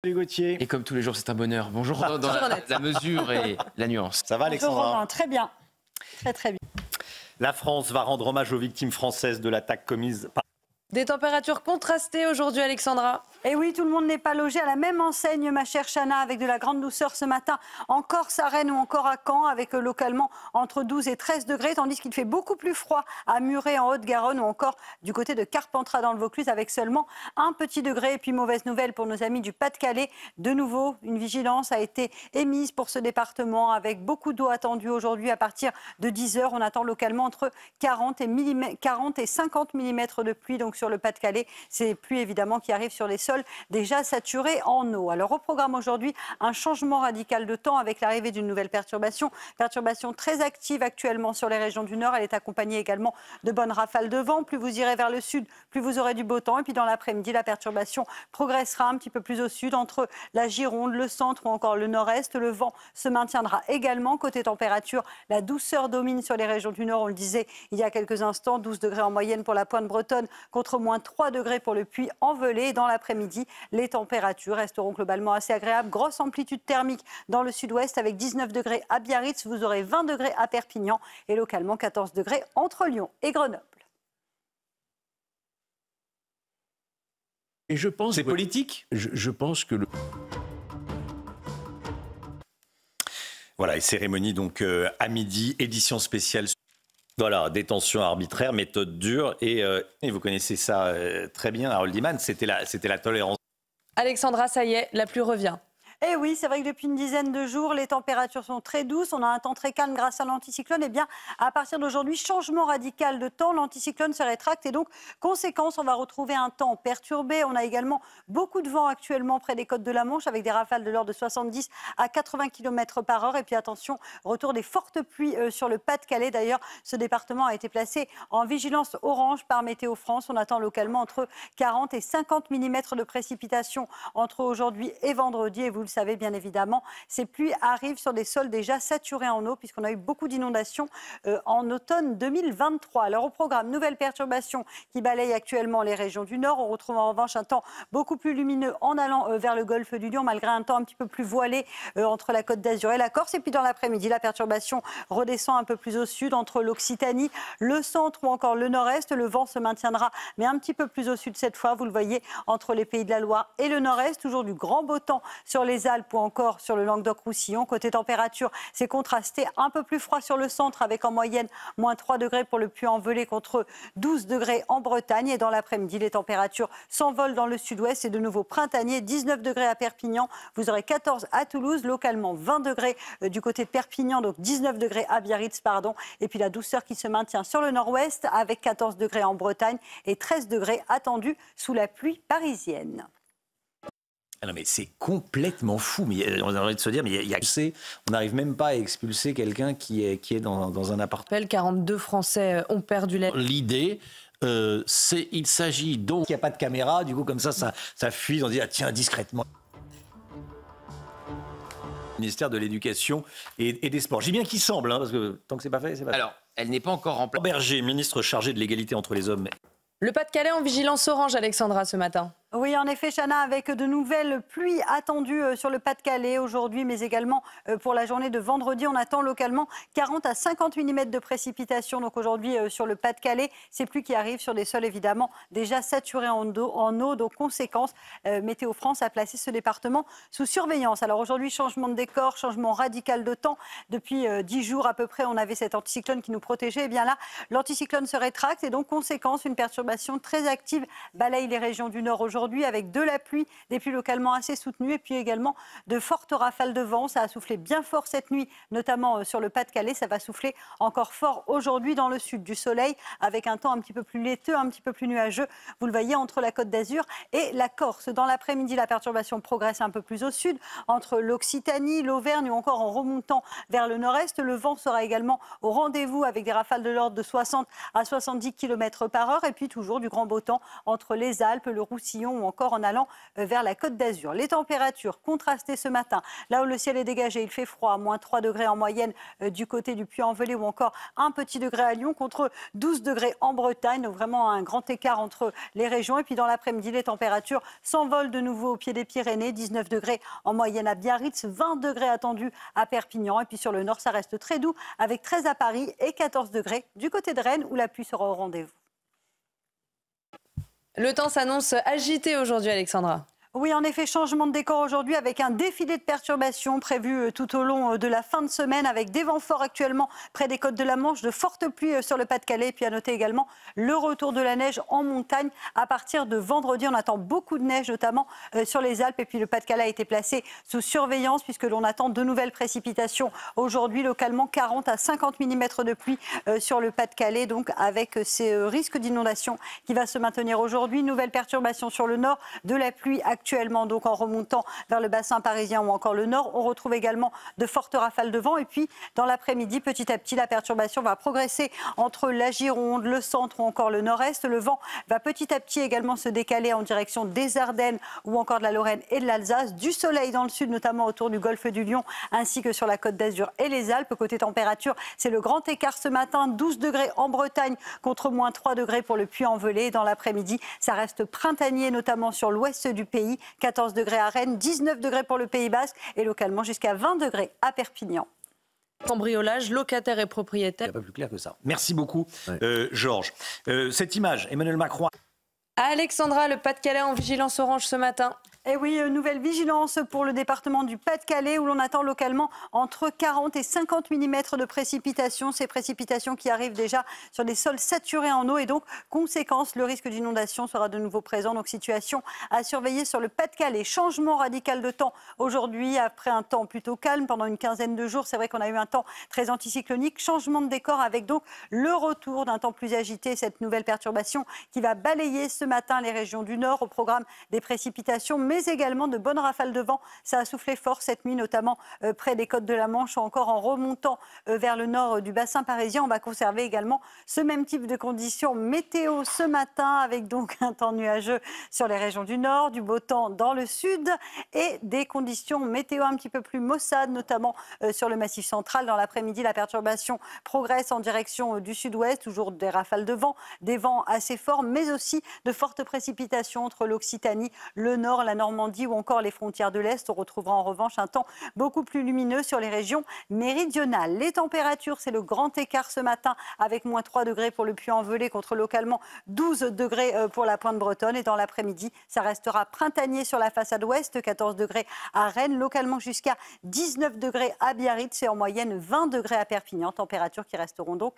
Salut Gauthier. Et comme tous les jours, c'est un bonheur. Bonjour dans la mesure et la nuance. Ça va Alexandra? Romain, très bien. Très bien. La France va rendre hommage aux victimes françaises de l'attaque commise par... Des températures contrastées aujourd'hui, Alexandra. Et oui, tout le monde n'est pas logé à la même enseigne, ma chère Chana, avec de la grande douceur ce matin en Corse, à Rennes ou encore à Caen, avec localement entre 12 et 13 degrés, tandis qu'il fait beaucoup plus froid à Muret en Haute-Garonne ou encore du côté de Carpentras dans le Vaucluse, avec seulement un petit degré. Et puis mauvaise nouvelle pour nos amis du Pas-de-Calais. De nouveau, une vigilance a été émise pour ce département, avec beaucoup d'eau attendue aujourd'hui à partir de 10h. On attend localement entre 40 et 50 mm de pluie, donc sur le Pas-de-Calais. Ces pluies évidemment qui arrivent sur les sols déjà saturés en eau. Alors au programme aujourd'hui, un changement radical de temps avec l'arrivée d'une nouvelle perturbation très active actuellement sur les régions du Nord. Elle est accompagnée également de bonnes rafales de vent. Plus vous irez vers le sud, plus vous aurez du beau temps. Et puis dans l'après-midi, la perturbation progressera un petit peu plus au sud entre la Gironde, le centre ou encore le nord-est. Le vent se maintiendra également. Côté température, la douceur domine sur les régions du Nord. On le disait il y a quelques instants, 12 degrés en moyenne pour la pointe bretonne contre moins 3 degrés pour le Puy-en-Velay. Dans l'après-midi, les températures resteront globalement assez agréables. Grosse amplitude thermique dans le sud-ouest avec 19 degrés à Biarritz. Vous aurez 20 degrés à Perpignan et localement 14 degrés entre Lyon et Grenoble. Et je pense... C'est politique ? Je pense que... Voilà, et cérémonie donc à midi, édition spéciale. Voilà, détention arbitraire, méthode dure. Et vous connaissez ça très bien, Harold Iman, c'était la tolérance. Alexandra, ça y est, la pluie revient. Et oui, c'est vrai que depuis une dizaine de jours, les températures sont très douces. On a un temps très calme grâce à l'anticyclone. Et bien, à partir d'aujourd'hui, changement radical de temps. L'anticyclone se rétracte et donc, conséquence, on va retrouver un temps perturbé. On a également beaucoup de vent actuellement près des côtes de la Manche avec des rafales de l'ordre de 70 à 80 km/h. Et puis attention, retour des fortes pluies sur le Pas-de-Calais. D'ailleurs, ce département a été placé en vigilance orange par Météo France. On attend localement entre 40 et 50 mm de précipitations entre aujourd'hui et vendredi. Et vous le savez bien évidemment, ces pluies arrivent sur des sols déjà saturés en eau puisqu'on a eu beaucoup d'inondations en automne 2023. Alors au programme, nouvelle perturbation qui balaye actuellement les régions du Nord. On retrouve en revanche un temps beaucoup plus lumineux en allant vers le golfe du Lion, malgré un temps un petit peu plus voilé entre la Côte d'Azur et la Corse. Et puis dans l'après-midi, la perturbation redescend un peu plus au sud entre l'Occitanie, le centre ou encore le nord-est. Le vent se maintiendra, mais un petit peu plus au sud cette fois. Vous le voyez, entre les Pays de la Loire et le nord-est. Toujours du grand beau temps sur les Alpes ou encore sur le Languedoc-Roussillon. Côté température, c'est contrasté, un peu plus froid sur le centre avec en moyenne moins 3 degrés pour le Puy-en-Velay contre 12 degrés en Bretagne. Et dans l'après-midi, les températures s'envolent dans le sud-ouest. C'est de nouveau printanier, 19 degrés à Perpignan. Vous aurez 14 à Toulouse, localement 20 degrés du côté de Perpignan, donc 19 degrés à Biarritz, pardon. Et puis la douceur qui se maintient sur le nord-ouest avec 14 degrés en Bretagne et 13 degrés attendus sous la pluie parisienne. Ah non mais c'est complètement fou, mais on a envie de se dire, mais on n'arrive même pas à expulser quelqu'un qui est dans un appartement. 42 Français ont perdu la... L'idée, il s'agit donc... Il n'y a pas de caméra, du coup comme ça fuit, on dit, ah tiens, discrètement. Ministère de l'Éducation et des Sports. J'ai bien qu'il semble, parce que tant que c'est pas fait, c'est pas fait. Alors, elle n'est pas encore en place. Berger, ministre chargé de l'égalité entre les hommes. Le Pas-de-Calais en vigilance orange, Alexandra, ce matin. Oui, en effet, Chana, avec de nouvelles pluies attendues sur le Pas-de-Calais aujourd'hui, mais également pour la journée de vendredi. On attend localement 40 à 50 mm de précipitations. Donc aujourd'hui, sur le Pas-de-Calais, ces pluies qui arrivent sur des sols évidemment déjà saturés en eau. Donc conséquence, Météo France a placé ce département sous surveillance. Alors aujourd'hui, changement de décor, changement radical de temps. Depuis 10 jours à peu près, on avait cet anticyclone qui nous protégeait. Et bien là, l'anticyclone se rétracte et donc conséquence, une perturbation très active balaye les régions du Nord aujourd'hui avec de la pluie, des pluies localement assez soutenues et puis également de fortes rafales de vent. Ça a soufflé bien fort cette nuit, notamment sur le Pas-de-Calais. Ça va souffler encore fort aujourd'hui dans le sud. Du soleil avec un temps un petit peu plus laiteux, un petit peu plus nuageux. Vous le voyez entre la Côte d'Azur et la Corse. Dans l'après-midi, la perturbation progresse un peu plus au sud, entre l'Occitanie, l'Auvergne ou encore en remontant vers le nord-est. Le vent sera également au rendez-vous avec des rafales de l'ordre de 60 à 70 km/h et puis toujours du grand beau temps entre les Alpes, le Roussillon Lyon ou encore en allant vers la Côte d'Azur. Les températures contrastées ce matin, là où le ciel est dégagé, il fait froid, moins 3 degrés en moyenne du côté du Puy-en-Velay ou encore un petit degré à Lyon contre 12 degrés en Bretagne. Donc vraiment un grand écart entre les régions. Et puis dans l'après-midi, les températures s'envolent de nouveau au pied des Pyrénées. 19 degrés en moyenne à Biarritz, 20 degrés attendus à Perpignan. Et puis sur le nord, ça reste très doux avec 13 à Paris et 14 degrés du côté de Rennes où la pluie sera au rendez-vous. Le temps s'annonce agité aujourd'hui, Alexandra. Oui, en effet, changement de décor aujourd'hui avec un défilé de perturbations prévu tout au long de la fin de semaine avec des vents forts actuellement près des côtes de la Manche, de fortes pluies sur le Pas-de-Calais. Et puis à noter également le retour de la neige en montagne à partir de vendredi. On attend beaucoup de neige, notamment sur les Alpes. Et puis le Pas-de-Calais a été placé sous surveillance puisque l'on attend de nouvelles précipitations aujourd'hui, localement 40 à 50 mm de pluie sur le Pas-de-Calais. Donc avec ces risques d'inondation qui va se maintenir aujourd'hui. Nouvelle perturbation sur le nord, de la pluie actuellement, donc en remontant vers le bassin parisien ou encore le nord. On retrouve également de fortes rafales de vent. Et puis, dans l'après-midi, petit à petit, la perturbation va progresser entre la Gironde, le centre ou encore le nord-est. Le vent va petit à petit également se décaler en direction des Ardennes ou encore de la Lorraine et de l'Alsace. Du soleil dans le sud, notamment autour du golfe du Lion, ainsi que sur la Côte d'Azur et les Alpes. Côté température, c'est le grand écart ce matin. 12 degrés en Bretagne contre moins 3 degrés pour le Puy-en-Velay. Dans l'après-midi, ça reste printanier, notamment sur l'ouest du pays. 14 degrés à Rennes, 19 degrés pour le Pays Basque et localement jusqu'à 20 degrés à Perpignan. Cambriolage, locataires et propriétaires. Il n'y a pas plus clair que ça. Merci beaucoup, Georges. Cette image, Emmanuel Macron. Alexandra, le Pas-de-Calais en vigilance orange ce matin. Et oui, nouvelle vigilance pour le département du Pas-de-Calais où l'on attend localement entre 40 et 50 mm de précipitations. Ces précipitations qui arrivent déjà sur des sols saturés en eau et donc, conséquence, le risque d'inondation sera de nouveau présent. Donc, situation à surveiller sur le Pas-de-Calais. Changement radical de temps aujourd'hui après un temps plutôt calme pendant une quinzaine de jours. C'est vrai qu'on a eu un temps très anticyclonique. Changement de décor avec donc le retour d'un temps plus agité. Cette nouvelle perturbation qui va balayer ce matin les régions du nord au programme des précipitations, mais également de bonnes rafales de vent. Ça a soufflé fort cette nuit, notamment près des côtes de la Manche ou encore en remontant vers le nord du bassin parisien. On va conserver également ce même type de conditions météo ce matin avec donc un temps nuageux sur les régions du nord, du beau temps dans le sud et des conditions météo un petit peu plus maussades, notamment sur le massif central. Dans l'après-midi, la perturbation progresse en direction du sud-ouest, toujours des rafales de vent, des vents assez forts, mais aussi de fortes précipitations entre l'Occitanie, le nord, la Normandie ou encore les frontières de l'Est. On retrouvera en revanche un temps beaucoup plus lumineux sur les régions méridionales. Les températures, c'est le grand écart ce matin avec moins 3 degrés pour le Puy-en-Velay contre localement 12 degrés pour la Pointe Bretonne. Et dans l'après-midi, ça restera printanier sur la façade ouest, 14 degrés à Rennes, localement jusqu'à 19 degrés à Biarritz et en moyenne 20 degrés à Perpignan. Températures qui resteront donc